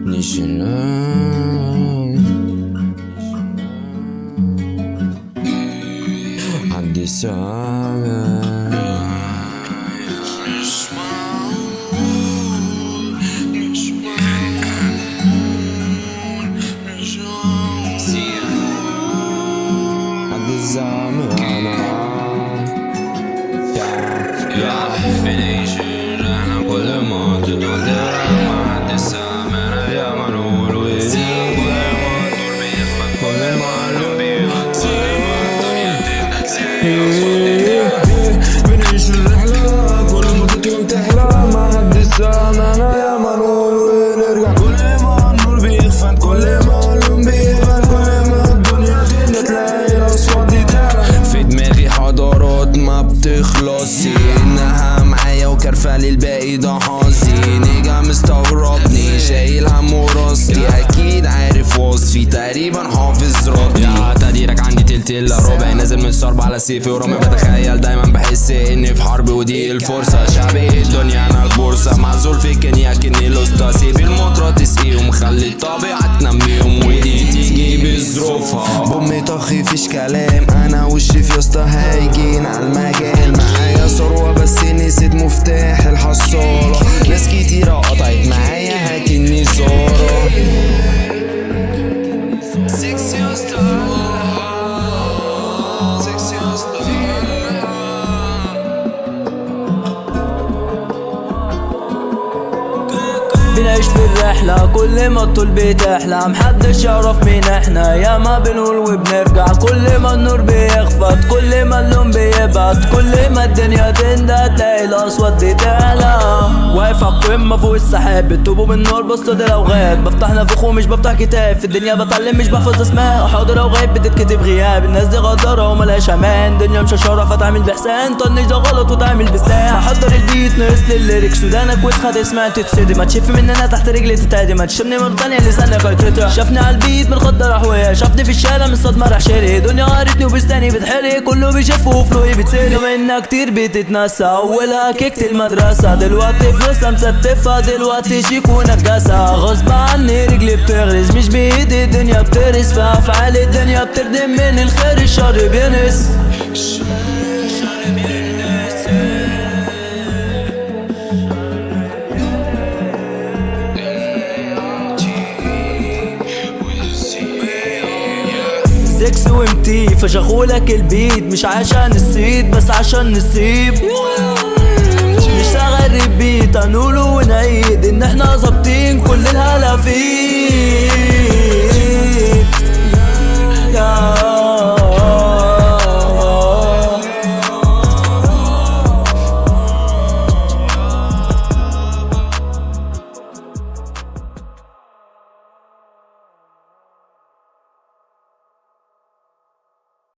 نشنان عندي سامع عندي الزامع بنعيش احنا كل ما تدور ما عندي السامع يا منور ويزيد كل ما النور بيخفى كل ما اللون بيغطي الدنيا بنعيش الرحلة كل ما تكون تحلى ما عندي السامع يا منور ونرجع كل ما النور بيخفى كل ما اللون بيغطي كل ما الدنيا تلاقي الأصوات دي تعلى في دماغي حضارات ما بتخلص انها معايا وكرفالي الباقي ده حظي نيجا مستغربني شايل هم وراسي اكيد عارف وصفي تقريبا حافظ ربي يا تقديرك عندي تلت الا ربع نازل من الصرب على سيفي ورامي بتخيل دايما بحس اني في حرب ودي الفرصه شعبي الدنيا انا البورصه معزول في كينيا كني الاسطى سيب المطرة تسقيهم خلي الطبيعه تنميهم ودي تيجي بظروفها بامي طخي فيش كلام انا وشي في يسطا هايجين على المجال معايا ثروه بس نسيت مفتاح الحصاله ناس كتيره قطعت معايا هكني زارة بنعيش في الرحلة كل ما الطول بتحلى محدش يعرف مين احنا يا ما بنقول وبنرجع كل ما النور بيخفت كل ما اللون بيبعد كل ما الدنيا تندى تلاقي الأصوات دي تعلى واقف عالقمة فوق السحاب بتوبوا بالنار بصطاد الأوغاد بفتح نفخ ومش بفتح كتاب في الدنيا بتعلم مش بحفظ اسماء حاضر أو غايب بتتكتب غياب الناس دي غدارة وملهاش أمان دنيا مش شارة فتعمل بحسان طنش ده غلط وتعمل بسلاح حضر البيت ناقص للليركس ودانك وسخة تسمع تتسدي ما تشف مننا تحت رجلي تتعدي ما تشمني مرة تانية لسانك هيتقطع شافني عالبيت من خضر احوية شافني في الشارع من صدمة راح شاري دنيا غارتني وبستاني بتحرق كله بيشف وفلوقي بتسري منها كتير بتتنسى اولها كيكة المدرسة دلوقتي فلوسها مستفة دلوقتي شيك ونجاسة غصب عني رجلي بتغرز مش بايدي الدنيا بترس في افعال الدنيا بتردم من الخير الشر بينس سكس وامتي فشغولك البيت مش عشان الصيد بس عشان نسيب نشتغل ريبيت هنقوله ونعيد ان احنا ظابطين كل الهلا فيه